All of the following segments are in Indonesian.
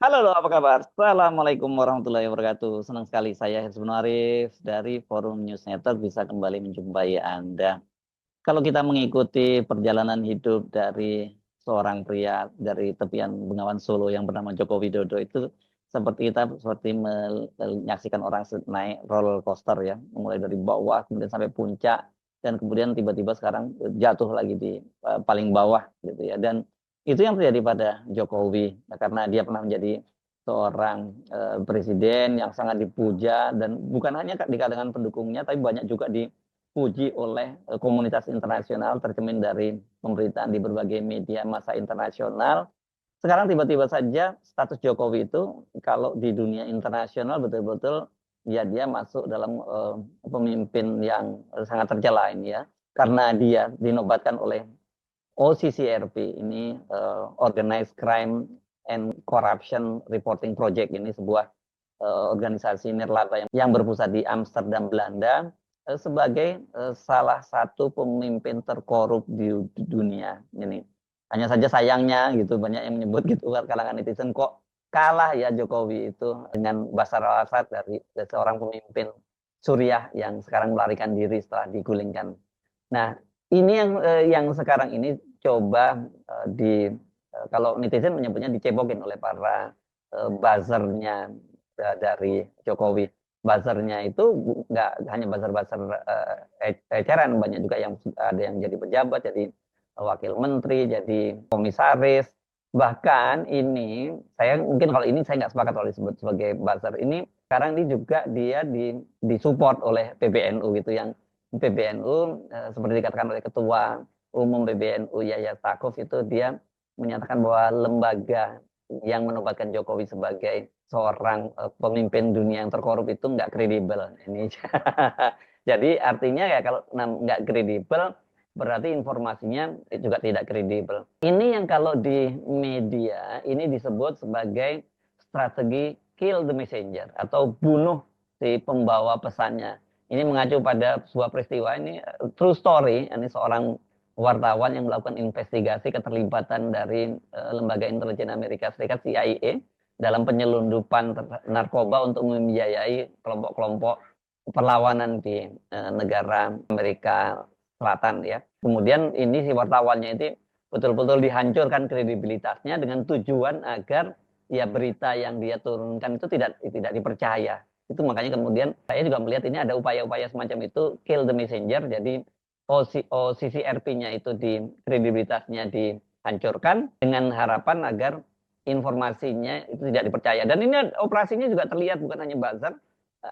Halo, apa kabar? Assalamualaikum warahmatullahi wabarakatuh. Senang sekali saya Hizbun Arif dari Forum News Network bisa kembali menjumpai Anda. Kalau kita mengikuti perjalanan hidup dari seorang pria dari tepian Bengawan Solo yang bernama Joko Widodo itu seperti menyaksikan orang naik roller coaster ya, mulai dari bawah kemudian sampai puncak dan kemudian tiba-tiba sekarang jatuh lagi di paling bawah gitu ya. Dan itu yang terjadi pada Jokowi karena dia pernah menjadi seorang presiden yang sangat dipuja dan bukan hanya di kalangan pendukungnya tapi banyak juga dipuji oleh komunitas internasional tercermin dari pemberitaan di berbagai media massa internasional. Sekarang tiba-tiba saja status Jokowi itu kalau di dunia internasional betul-betul ya dia masuk dalam pemimpin yang sangat tercela ini ya karena dia dinobatkan oleh OCCRP ini Organized Crime and Corruption Reporting Project, ini sebuah organisasi nirlaba yang berpusat di Amsterdam, Belanda, sebagai salah satu pemimpin terkorup di dunia ini. Hanya saja sayangnya gitu banyak yang menyebut gitu kalangan netizen, kok kalah ya Jokowi itu dengan Bashar al-Assad dari seorang pemimpin Suriah yang sekarang melarikan diri setelah digulingkan. Nah, ini yang sekarang ini coba kalau netizen menyebutnya dicebokin oleh para buzzernya dari Jokowi. Buzzernya itu nggak hanya buzzer-buzzer eceran, banyak juga yang ada yang jadi pejabat, jadi wakil menteri, jadi komisaris. Bahkan ini, saya mungkin kalau ini saya nggak sepakat kalau disebut sebagai buzzer. Ini sekarang ini juga dia disupport oleh PBNU gitu, yang PBNU seperti dikatakan oleh Ketua Umum PBNU Yahya Stakuf itu dia menyatakan bahwa lembaga yang menobatkan Jokowi sebagai seorang pemimpin dunia yang terkorup itu nggak kredibel. Ini jadi artinya ya kalau nggak kredibel berarti informasinya juga tidak kredibel. Ini yang kalau di media ini disebut sebagai strategi kill the messenger atau bunuh si pembawa pesannya. Ini mengacu pada sebuah peristiwa ini true story. Ini seorang wartawan yang melakukan investigasi keterlibatan dari lembaga intelijen Amerika Serikat CIA dalam penyelundupan narkoba untuk membiayai kelompok-kelompok perlawanan di negara Amerika Selatan ya. Kemudian ini si wartawannya itu betul-betul dihancurkan kredibilitasnya dengan tujuan agar ya berita yang dia turunkan itu tidak dipercaya. Itu makanya kemudian saya juga melihat ini ada upaya-upaya semacam itu kill the messenger. Jadi OCCRP-nya itu kredibilitasnya dihancurkan dengan harapan agar informasinya itu tidak dipercaya. Dan ini operasinya juga terlihat bukan hanya buzzer,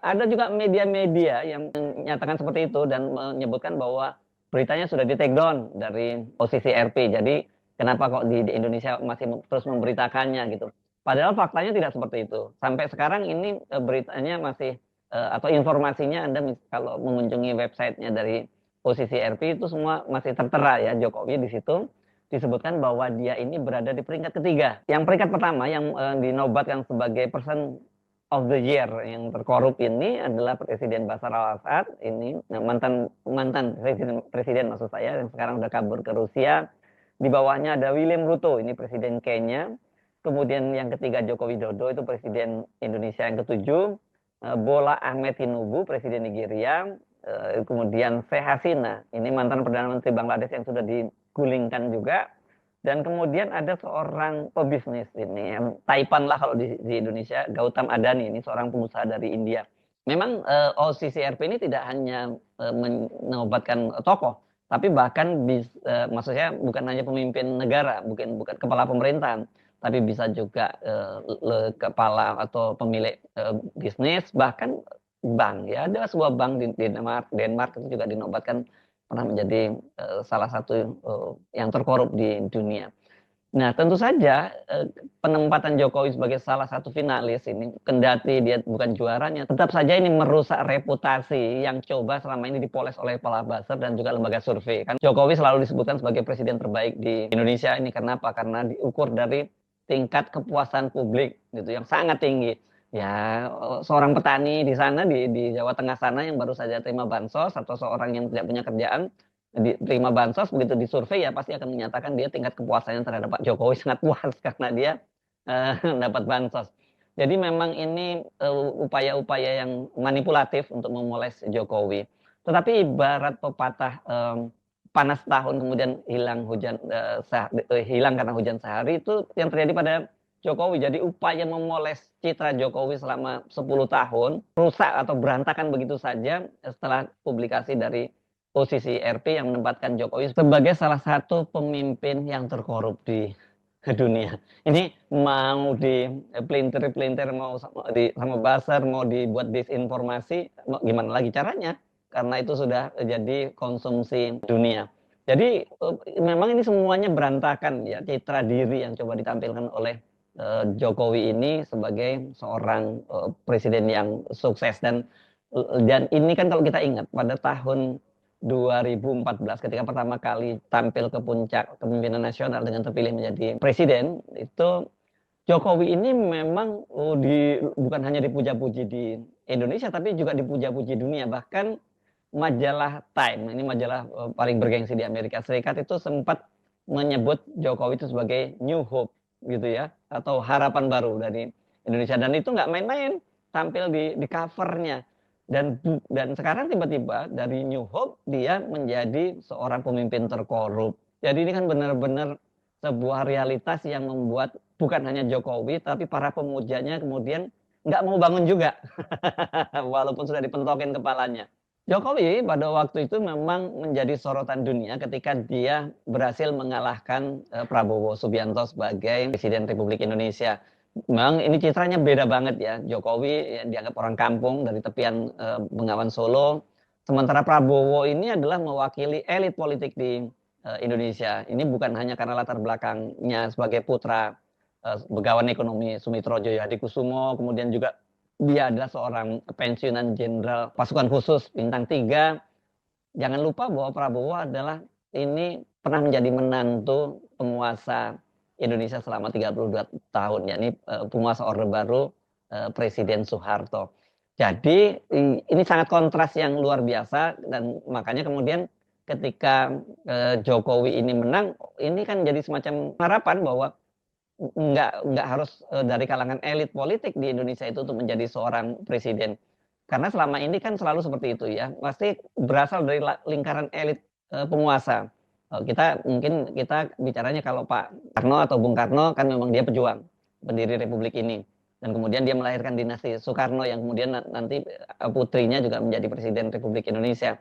ada juga media-media yang menyatakan seperti itu dan menyebutkan bahwa beritanya sudah di take down dari OCCRP. Jadi kenapa kok di Indonesia masih terus memberitakannya gitu. Padahal faktanya tidak seperti itu. Sampai sekarang ini beritanya masih atau informasinya Anda kalau mengunjungi websitenya dari OCCRP itu semua masih tertera ya Jokowi di situ disebutkan bahwa dia ini berada di peringkat ketiga. Yang peringkat pertama yang dinobatkan sebagai person of the year yang terkorup ini adalah Presiden Bashar al-Assad, ini mantan mantan presiden maksud saya yang sekarang udah kabur ke Rusia. Di bawahnya ada William Ruto, ini presiden Kenya. Kemudian yang ketiga Joko Widodo, itu presiden Indonesia yang ketujuh. Bola Ahmed Tinubu, presiden Nigeria. Kemudian Sheikh Hasina, ini mantan Perdana Menteri Bangladesh yang sudah digulingkan juga. Dan kemudian ada seorang pebisnis ini, Taipan lah kalau di Indonesia, Gautam Adani, ini seorang pengusaha dari India. Memang OCCRP ini tidak hanya menobatkan tokoh, tapi bahkan maksudnya bukan hanya pemimpin negara, bukan kepala pemerintahan, tapi bisa juga kepala atau pemilik bisnis, bahkan bank ya. Ada sebuah bank di Denmark itu juga dinobatkan pernah menjadi salah satu yang terkorup di dunia. Nah, tentu saja penempatan Jokowi sebagai salah satu finalis ini, kendati dia bukan juaranya, tetap saja ini merusak reputasi yang coba selama ini dipoles oleh para buzzer dan juga lembaga survei. Kan Jokowi selalu disebutkan sebagai presiden terbaik di Indonesia ini kenapa? Karena diukur dari tingkat kepuasan publik gitu yang sangat tinggi. Ya, seorang petani di sana di Jawa Tengah sana yang baru saja terima bansos atau seorang yang tidak punya kerjaan diterima bansos begitu disurvei ya pasti akan menyatakan dia tingkat kepuasannya terhadap Pak Jokowi sangat puas karena dia dapat bansos. Jadi memang ini upaya-upaya yang manipulatif untuk memoles Jokowi. Tetapi ibarat pepatah panas tahun kemudian hilang karena hujan sehari, itu yang terjadi pada Jokowi. Jadi upaya memoles citra Jokowi selama 10 tahun rusak atau berantakan begitu saja setelah publikasi dari posisi RP yang menempatkan Jokowi sebagai salah satu pemimpin yang terkorup di dunia. Ini mau di pelintir-pelintir, mau sama buzzer, mau dibuat disinformasi, gimana lagi caranya? Karena itu sudah jadi konsumsi dunia. Jadi memang ini semuanya berantakan ya, citra diri yang coba ditampilkan oleh Jokowi ini sebagai seorang presiden yang sukses. Dan ini kan kalau kita ingat pada tahun 2014 ketika pertama kali tampil ke puncak kepemimpinan nasional dengan terpilih menjadi presiden, itu Jokowi ini memang bukan hanya dipuja-puji di Indonesia tapi juga dipuja-puji dunia. Bahkan majalah Time, ini majalah paling bergengsi di Amerika Serikat, itu sempat menyebut Jokowi itu sebagai New Hope gitu ya, atau harapan baru dari Indonesia. Dan itu nggak main-main, tampil di covernya. Dan sekarang tiba-tiba dari New Hope dia menjadi seorang pemimpin terkorup. Jadi ini kan benar-benar sebuah realitas yang membuat bukan hanya Jokowi tapi para pemujanya kemudian nggak mau bangun juga walaupun sudah dipentokin kepalanya. Jokowi pada waktu itu memang menjadi sorotan dunia ketika dia berhasil mengalahkan Prabowo Subianto sebagai Presiden Republik Indonesia. Memang ini citranya beda banget ya. Jokowi yang dianggap orang kampung dari tepian Bengawan Solo. Sementara Prabowo ini adalah mewakili elit politik di Indonesia. Ini bukan hanya karena latar belakangnya sebagai putra begawan ekonomi Sumitro Djahadikusumo, kemudian juga dia adalah seorang pensiunan jenderal pasukan khusus bintang 3. Jangan lupa bahwa Prabowo adalah ini pernah menjadi menantu penguasa Indonesia selama 32 tahun, yakni penguasa Orde Baru Presiden Soeharto. Jadi ini sangat kontras yang luar biasa, dan makanya kemudian ketika Jokowi ini menang, ini kan jadi semacam harapan bahwa nggak harus dari kalangan elit politik di Indonesia itu untuk menjadi seorang presiden. Karena selama ini kan selalu seperti itu ya, pasti berasal dari lingkaran elit penguasa. Kita bicaranya kalau Pak Karno atau Bung Karno kan memang dia pejuang, pendiri Republik ini. Dan kemudian dia melahirkan dinasti Soekarno yang kemudian nanti putrinya juga menjadi Presiden Republik Indonesia.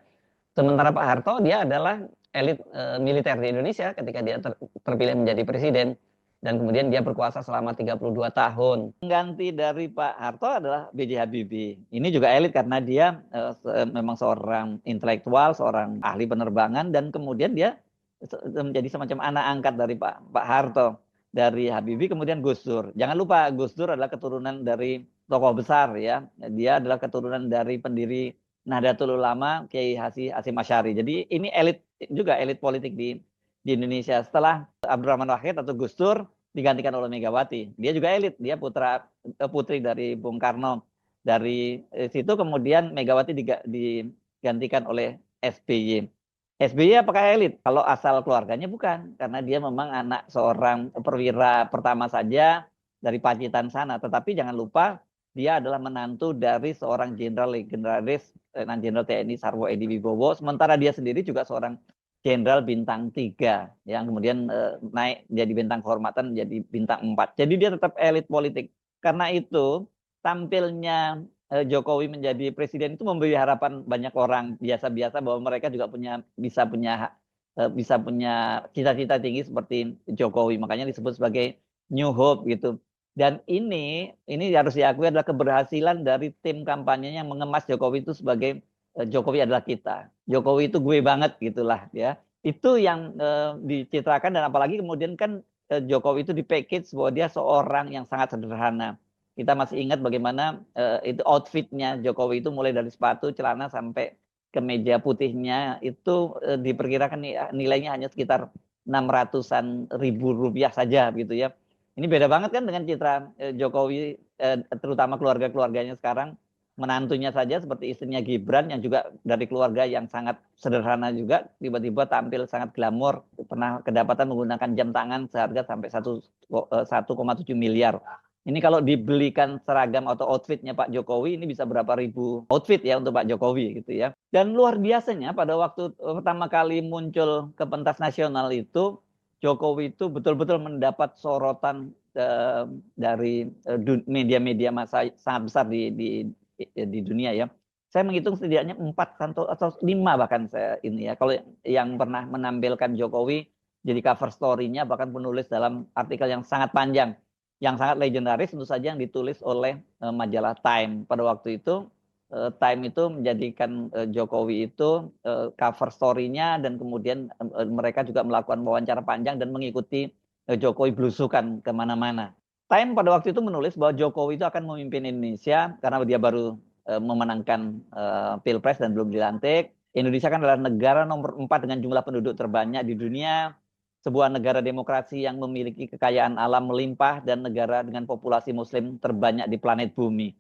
Sementara Pak Harto dia adalah elit militer di Indonesia ketika dia terpilih menjadi presiden. Dan kemudian dia berkuasa selama 32 tahun. Pengganti dari Pak Harto adalah B.J. Habibie. Ini juga elit karena dia memang seorang intelektual, seorang ahli penerbangan, dan kemudian dia menjadi semacam anak angkat dari Pak Harto. Dari Habibie kemudian Gus Dur. Jangan lupa Gus Dur adalah keturunan dari tokoh besar ya. Dia adalah keturunan dari pendiri Nahdlatul Ulama Kiai Hasyim Asy'ari. Jadi ini elit juga, elit politik di Indonesia. Setelah Abdurrahman Wahid atau Gus Dur digantikan oleh Megawati. Dia juga elit, dia putri dari Bung Karno. Dari situ kemudian Megawati digantikan oleh SBY. SBY apakah elit? Kalau asal keluarganya bukan, karena dia memang anak seorang perwira pertama saja dari Pacitan sana. Tetapi jangan lupa dia adalah menantu dari seorang jenderal legendaris, Jenderal TNI Sarwo Edi Wibowo. Sementara dia sendiri juga seorang jenderal bintang 3 yang kemudian naik jadi bintang kehormatan jadi bintang 4. Jadi dia tetap elit politik. Karena itu tampilnya Jokowi menjadi presiden itu memberi harapan banyak orang biasa-biasa bahwa mereka juga bisa punya cita-cita tinggi seperti Jokowi. Makanya disebut sebagai New Hope gitu. Dan ini harus diakui adalah keberhasilan dari tim kampanye yang mengemas Jokowi itu sebagai Jokowi adalah kita. Jokowi itu gue banget gitulah ya. Itu yang dicitrakan, dan apalagi kemudian kan Jokowi itu di-package bahwa dia seorang yang sangat sederhana. Kita masih ingat bagaimana itu outfitnya Jokowi itu mulai dari sepatu, celana sampai kemeja putihnya itu diperkirakan nilainya hanya sekitar 600-an ribu rupiah saja gitu ya. Ini beda banget kan dengan citra Jokowi terutama keluarga-keluarganya sekarang. menantunya saja seperti istrinya Gibran yang juga dari keluarga yang sangat sederhana juga, tiba-tiba tampil sangat glamor, pernah kedapatan menggunakan jam tangan seharga sampai 1,7 miliar. Ini kalau dibelikan seragam atau outfitnya Pak Jokowi, ini bisa berapa ribu outfit ya untuk Pak Jokowi gitu ya. Dan luar biasanya pada waktu pertama kali muncul ke pentas nasional itu, Jokowi itu betul-betul mendapat sorotan dari media-media massa sangat besar di dunia ya. Saya menghitung setidaknya 4 atau 5 bahkan saya ini ya. Kalau yang pernah menampilkan Jokowi jadi cover story-nya bahkan penulis dalam artikel yang sangat panjang, yang sangat legendaris tentu saja yang ditulis oleh majalah Time. Pada waktu itu Time itu menjadikan Jokowi itu cover story-nya dan kemudian mereka juga melakukan wawancara panjang dan mengikuti Jokowi belusukan kemana-mana. Time pada waktu itu menulis bahwa Jokowi itu akan memimpin Indonesia karena dia baru memenangkan Pilpres dan belum dilantik. Indonesia kan adalah negara nomor 4 dengan jumlah penduduk terbanyak di dunia, sebuah negara demokrasi yang memiliki kekayaan alam melimpah dan negara dengan populasi muslim terbanyak di planet bumi.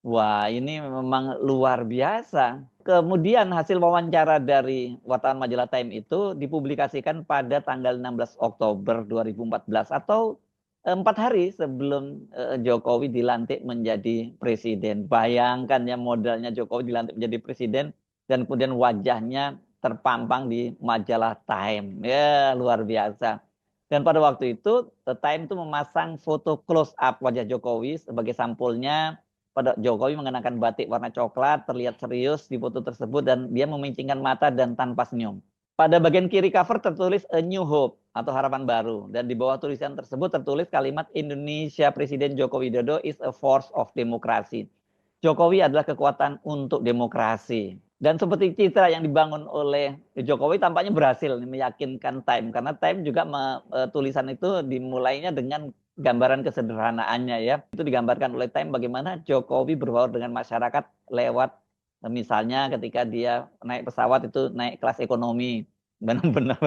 Wah, ini memang luar biasa. Kemudian hasil wawancara dari wartawan majalah Time itu dipublikasikan pada tanggal 16 Oktober 2014 atau 4 hari sebelum Jokowi dilantik menjadi presiden. Bayangkan ya modalnya Jokowi dilantik menjadi presiden dan kemudian wajahnya terpampang di majalah Time. Ya, luar biasa. Dan pada waktu itu Time itu memasang foto close up wajah Jokowi sebagai sampulnya. Pada Jokowi mengenakan batik warna coklat, terlihat serius di foto tersebut dan dia memincingkan mata dan tanpa senyum. Pada bagian kiri cover tertulis A New Hope atau harapan baru dan di bawah tulisan tersebut tertulis kalimat Indonesia Presiden Joko Widodo is a force of democracy. Jokowi adalah kekuatan untuk demokrasi. Dan seperti citra yang dibangun oleh Jokowi tampaknya berhasil meyakinkan Time karena Time juga tulisan itu dimulainya dengan gambaran kesederhanaannya ya. Itu digambarkan oleh Time bagaimana Jokowi berbaur dengan masyarakat lewat misalnya ketika dia naik pesawat itu naik kelas ekonomi. Benar-benar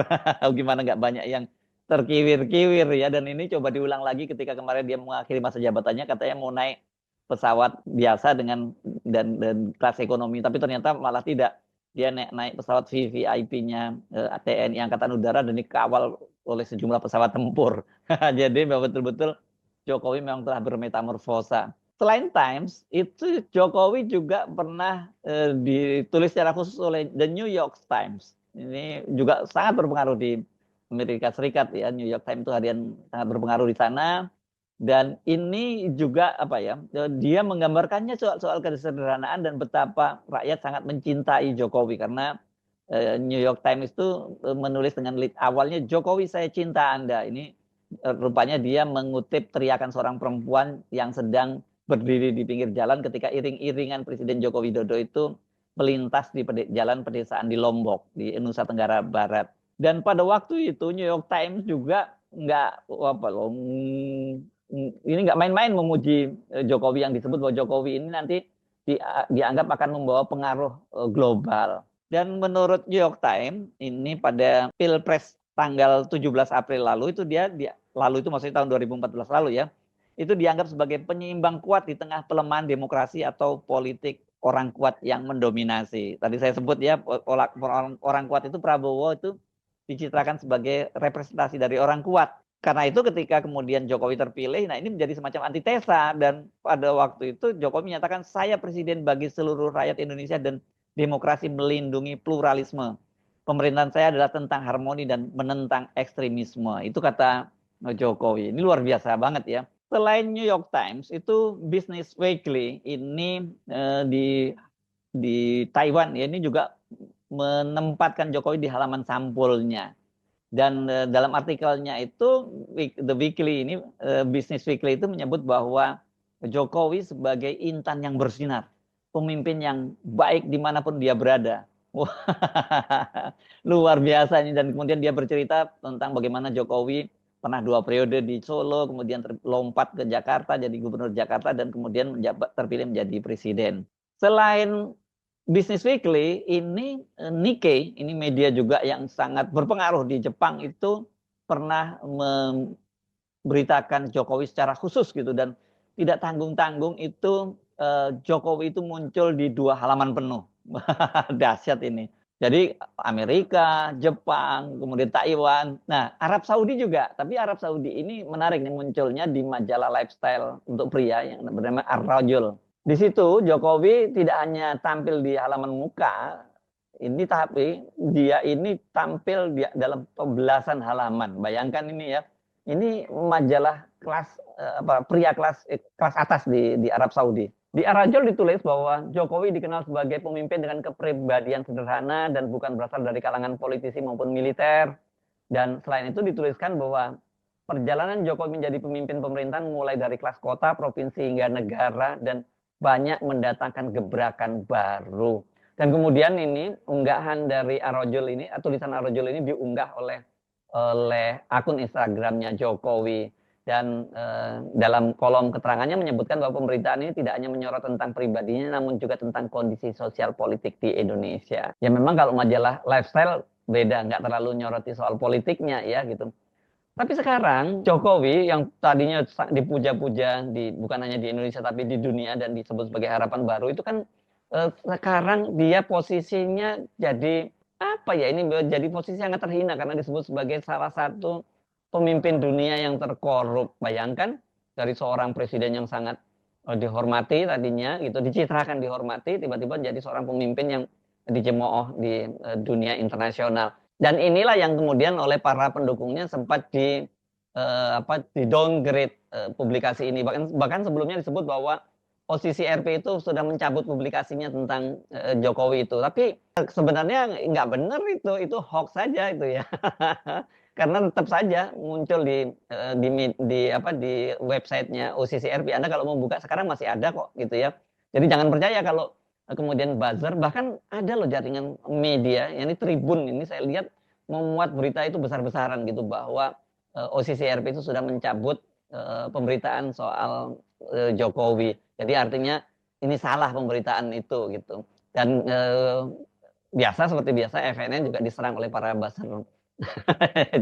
gimana nggak banyak yang terkiwir-kiwir ya. Dan ini coba diulang lagi ketika kemarin dia mengakhiri masa jabatannya katanya mau naik pesawat biasa dengan dan kelas ekonomi, tapi ternyata malah tidak. Dia naik pesawat VVIP-nya TNI Angkatan Udara dan dikawal oleh sejumlah pesawat tempur. Jadi betul-betul Jokowi memang telah bermetamorfosa. Selain Times, itu Jokowi juga pernah ditulis secara khusus oleh The New York Times. Ini juga sangat berpengaruh di Amerika Serikat ya. New York Times itu harian sangat berpengaruh di sana. Dan ini juga apa ya? Dia menggambarkannya soal kesederhanaan dan betapa rakyat sangat mencintai Jokowi karena New York Times itu menulis dengan lead awalnya Jokowi saya cinta Anda. Ini rupanya dia mengutip teriakan seorang perempuan yang sedang berdiri di pinggir jalan ketika iring-iringan Presiden Joko Widodo itu melintas di jalan pedesaan di Lombok di Nusa Tenggara Barat. Dan pada waktu itu New York Times juga nggak apa loh, ini nggak main-main memuji Jokowi yang disebut bahwa Jokowi ini nanti dianggap akan membawa pengaruh global. Dan menurut New York Times ini pada Pilpres tanggal 17 April lalu itu lalu itu maksudnya tahun 2014 lalu ya, itu dianggap sebagai penyeimbang kuat di tengah pelemahan demokrasi atau politik orang kuat yang mendominasi. Tadi saya sebut ya orang kuat itu Prabowo itu dicitrakan sebagai representasi dari orang kuat. Karena itu ketika kemudian Jokowi terpilih, nah ini menjadi semacam antitesa dan pada waktu itu Jokowi menyatakan saya presiden bagi seluruh rakyat Indonesia dan demokrasi melindungi pluralisme. Pemerintahan saya adalah tentang harmoni dan menentang ekstremisme. Itu kata Jokowi. Ini luar biasa banget ya. Selain New York Times, itu Business Weekly ini di Taiwan ya ini juga menempatkan Jokowi di halaman sampulnya. Dan dalam artikelnya itu The Weekly ini Business Weekly itu menyebut bahwa Jokowi sebagai intan yang bersinar, pemimpin yang baik dimanapun dia berada. Wah, luar biasa ini. Dan kemudian dia bercerita tentang bagaimana Jokowi pernah 2 periode di Solo, kemudian lompat ke Jakarta jadi gubernur Jakarta dan kemudian terpilih menjadi presiden. Selain Business Weekly ini Nikkei, ini media juga yang sangat berpengaruh di Jepang itu pernah memberitakan Jokowi secara khusus gitu dan tidak tanggung-tanggung itu Jokowi itu muncul di 2 halaman penuh. Dahsyat ini. Jadi Amerika, Jepang, kemudian Taiwan. Nah, Arab Saudi juga, tapi Arab Saudi ini menarik nih munculnya di majalah lifestyle untuk pria yang bernama Ar-Rajul. Di situ Jokowi tidak hanya tampil di halaman muka, ini tapi dia ini tampil di dalam belasan halaman. Bayangkan ini ya. Ini majalah kelas pria kelas atas di Arab Saudi. Di Ar-Rajul ditulis bahwa Jokowi dikenal sebagai pemimpin dengan kepribadian sederhana dan bukan berasal dari kalangan politisi maupun militer. Dan selain itu dituliskan bahwa perjalanan Jokowi menjadi pemimpin pemerintahan mulai dari kelas kota, provinsi hingga negara dan banyak mendatangkan gebrakan baru. Dan kemudian ini unggahan dari Ar-Rajul ini, tulisan Ar-Rajul ini diunggah oleh akun Instagramnya Jokowi. Dan dalam kolom keterangannya menyebutkan bahwa pemberitaan ini tidak hanya menyorot tentang pribadinya, namun juga tentang kondisi sosial politik di Indonesia. Ya memang kalau majalah lifestyle beda, nggak terlalu nyoroti soal politiknya ya gitu. Tapi sekarang Jokowi yang tadinya dipuja-puja bukan hanya di Indonesia tapi di dunia dan disebut sebagai harapan baru itu kan sekarang dia posisinya jadi apa ya, ini jadi posisi sangat terhina karena disebut sebagai salah satu pemimpin dunia yang terkorup. Bayangkan dari seorang presiden yang sangat dihormati tadinya gitu, dicitrakan dihormati, tiba-tiba jadi seorang pemimpin yang dicemooh di dunia internasional. Dan inilah yang kemudian oleh para pendukungnya sempat di downgrade publikasi ini. Bahkan sebelumnya disebut bahwa posisi RP itu sudah mencabut publikasinya tentang Jokowi itu. Tapi sebenarnya nggak benar itu hoax saja itu ya. Karena tetap saja muncul di websitenya OCCRP. Anda kalau mau buka sekarang masih ada kok gitu ya. Jadi jangan percaya kalau kemudian buzzer, bahkan ada loh jaringan media, ini Tribun ini saya lihat memuat berita itu besar-besaran gitu bahwa OCCRP itu sudah mencabut pemberitaan soal Jokowi. Jadi artinya ini salah pemberitaan itu gitu. Dan seperti biasa FNN juga diserang oleh para buzzer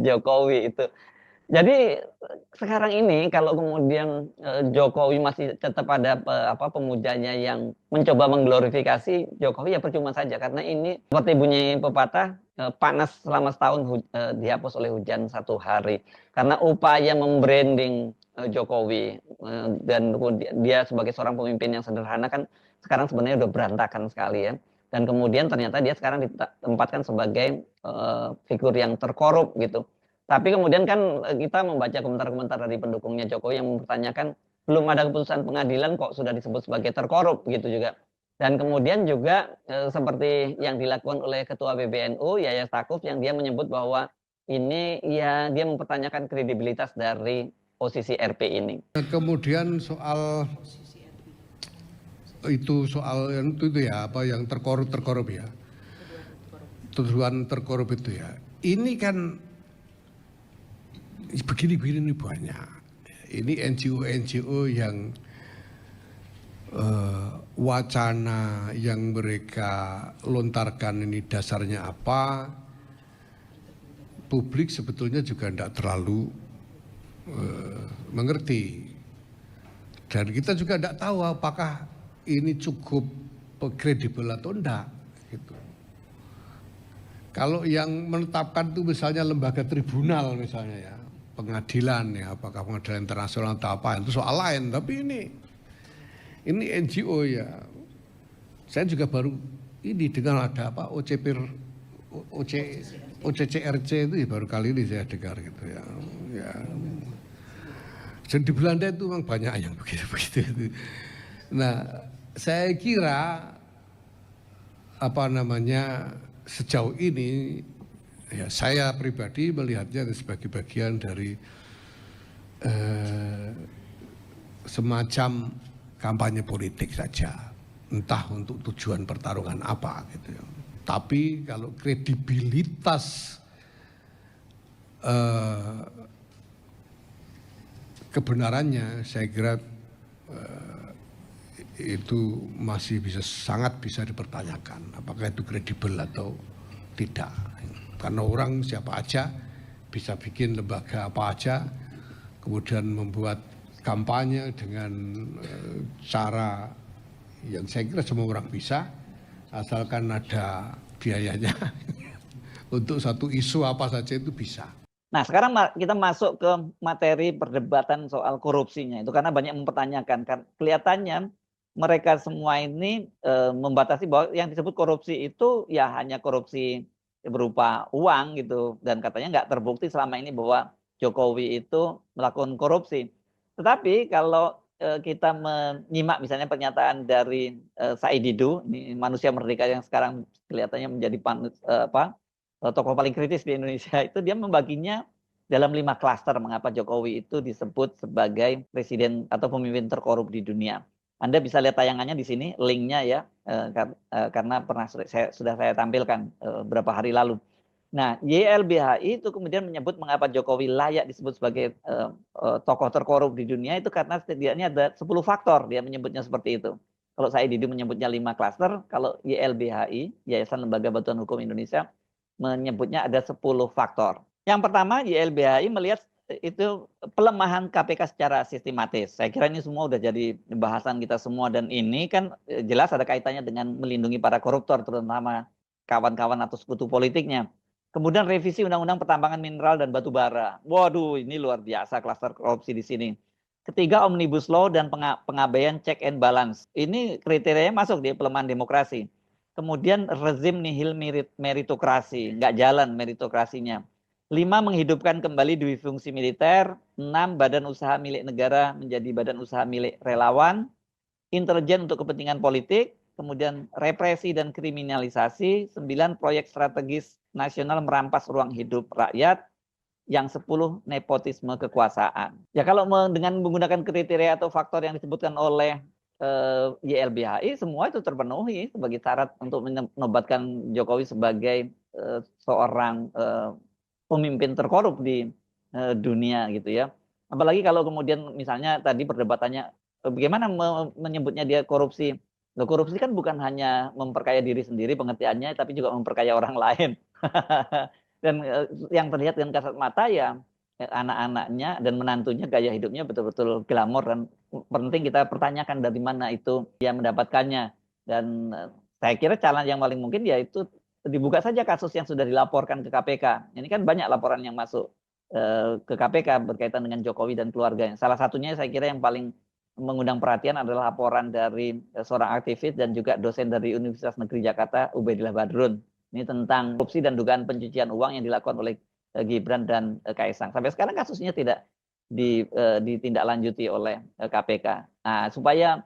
Jokowi itu. Jadi sekarang ini kalau kemudian Jokowi masih tetap ada pemujanya yang mencoba mengglorifikasi Jokowi, ya percuma saja karena ini seperti bunyi pepatah, panas selama setahun dihapus oleh hujan satu hari. Karena upaya membranding Jokowi dan dia sebagai seorang pemimpin yang sederhana kan sekarang sebenarnya udah berantakan sekali ya. Dan kemudian ternyata dia sekarang ditempatkan sebagai figur yang terkorup gitu. Tapi kemudian kan kita membaca komentar-komentar dari pendukungnya Jokowi yang mempertanyakan belum ada keputusan pengadilan kok sudah disebut sebagai terkorup gitu juga. Dan kemudian juga seperti yang dilakukan oleh Ketua PBNU Yahya Stakuf yang dia menyebut bahwa ini ya dia mempertanyakan kredibilitas dari posisi RP ini. Kemudian soal itu ya apa yang terkorup ya. Tuduhan terkorup itu ya. Ini kan begini banyak. Ini NGO yang wacana yang mereka lontarkan ini dasarnya apa, publik sebetulnya juga tidak terlalu mengerti. Dan kita juga tidak tahu apakah ini cukup kredibel atau enggak. Gitu. Kalau yang menetapkan itu misalnya lembaga tribunal misalnya ya, pengadilan ya, apakah pengadilan internasional atau apa, itu soal lain. Tapi ini NGO ya. Saya juga baru ini dengar ada apa OCCRC itu ya, baru kali ini saya dengar gitu ya. Dan di Belanda itu memang banyak yang begitu. Nah, saya kira sejauh ini ya saya pribadi melihatnya sebagai bagian dari semacam kampanye politik saja, entah untuk tujuan pertarungan apa gitu ya. Tapi kalau kredibilitas kebenarannya saya kira itu masih sangat bisa dipertanyakan apakah itu kredibel atau tidak. Karena orang siapa aja bisa bikin lembaga apa aja, kemudian membuat kampanye dengan cara Yang saya kira semua orang bisa, asalkan ada biayanya. Untuk satu isu apa saja itu bisa. Nah, sekarang kita masuk ke materi perdebatan soal korupsinya. Itu karena banyak mempertanyakan. Kelihatannya mereka semua ini membatasi bahwa yang disebut korupsi itu ya hanya korupsi berupa uang gitu. Dan katanya nggak terbukti selama ini bahwa Jokowi itu melakukan korupsi. Tetapi kalau kita menyimak misalnya pernyataan dari Said Didu, ini manusia merdeka yang sekarang kelihatannya menjadi tokoh paling kritis di Indonesia, itu dia membaginya dalam 5 klaster mengapa Jokowi itu disebut sebagai presiden atau pemimpin terkorup di dunia. Anda bisa lihat tayangannya di sini, linknya ya, karena pernah sudah saya tampilkan beberapa hari lalu. Nah, YLBHI itu kemudian menyebut mengapa Jokowi layak disebut sebagai tokoh terkorup di dunia itu karena setidaknya ada 10 faktor, dia menyebutnya seperti itu. Kalau saya Didi menyebutnya 5 klaster, kalau YLBHI, Yayasan Lembaga Bantuan Hukum Indonesia, menyebutnya ada 10 faktor. Yang pertama, YLBHI melihat itu pelemahan KPK secara sistematis. Saya kira ini semua udah jadi bahasan kita semua, dan ini kan jelas ada kaitannya dengan melindungi para koruptor, terutama kawan-kawan atau sekutu politiknya. Kemudian revisi Undang-Undang Pertambangan Mineral dan Batu Bara. Waduh, ini luar biasa klaster korupsi di sini. Ketiga, Omnibus Law dan pengabaian check and balance. Ini kriterianya masuk di pelemahan demokrasi. Kemudian rezim nihil meritokrasi, nggak jalan meritokrasinya. 5, menghidupkan kembali dui fungsi militer. 6, badan usaha milik negara menjadi badan usaha milik relawan. Intelijen untuk kepentingan politik. Kemudian represi dan kriminalisasi. 9, proyek strategis nasional merampas ruang hidup rakyat. Yang 10, nepotisme kekuasaan. Ya kalau dengan menggunakan kriteria atau faktor yang disebutkan oleh YLBHI, semua itu terpenuhi sebagai syarat untuk menobatkan Jokowi sebagai seorang pemimpin terkorup di dunia gitu ya. Apalagi kalau kemudian misalnya tadi perdebatannya bagaimana menyebutnya dia korupsi. Loh, korupsi kan bukan hanya memperkaya diri sendiri pengertiannya, tapi juga memperkaya orang lain. Dan yang terlihat dengan kasat mata ya anak-anaknya dan menantunya gaya hidupnya betul-betul glamor, dan penting kita pertanyakan dari mana itu dia mendapatkannya. Dan saya kira challenge yang paling mungkin yaitu dibuka saja kasus yang sudah dilaporkan ke KPK. Ini kan banyak laporan yang masuk ke KPK berkaitan dengan Jokowi dan keluarganya. Salah satunya saya kira yang paling mengundang perhatian adalah laporan dari seorang aktivis dan juga dosen dari Universitas Negeri Jakarta, Ubaidillah Badrun. Ini tentang korupsi dan dugaan pencucian uang yang dilakukan oleh Gibran dan Kaisang. Sampai sekarang kasusnya tidak ditindaklanjuti oleh KPK. Nah, supaya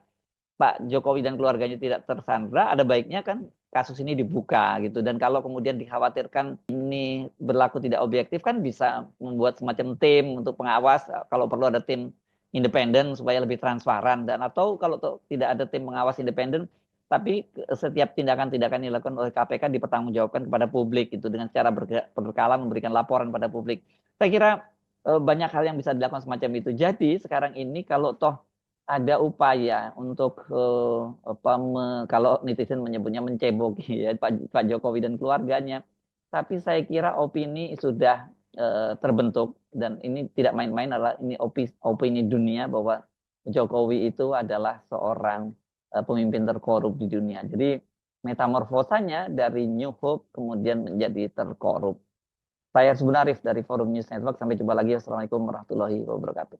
Pak Jokowi dan keluarganya tidak tersandra, ada baiknya kan kasus ini dibuka gitu. Dan kalau kemudian dikhawatirkan ini berlaku tidak objektif, kan bisa membuat semacam tim untuk pengawas. Kalau perlu ada tim independen supaya lebih transparan, dan atau kalau tidak ada tim pengawas independen, tapi setiap tindakan-tindakan yang dilakukan oleh KPK dipertanggungjawabkan kepada publik itu dengan cara berkala memberikan laporan pada publik. Saya kira banyak hal yang bisa dilakukan semacam itu. Jadi sekarang ini kalau toh ada upaya untuk kalau netizen menyebutnya menceboki ya Pak Jokowi dan keluarganya, tapi saya kira opini sudah terbentuk, dan ini tidak main-main, adalah ini opini dunia bahwa Jokowi itu adalah seorang pemimpin terkorup di dunia. Jadi metamorfosanya dari New Hope kemudian menjadi terkorup. Saya Hezbun Arif dari Forum News Network. Sampai jumpa lagi. Assalamualaikum warahmatullahi wabarakatuh.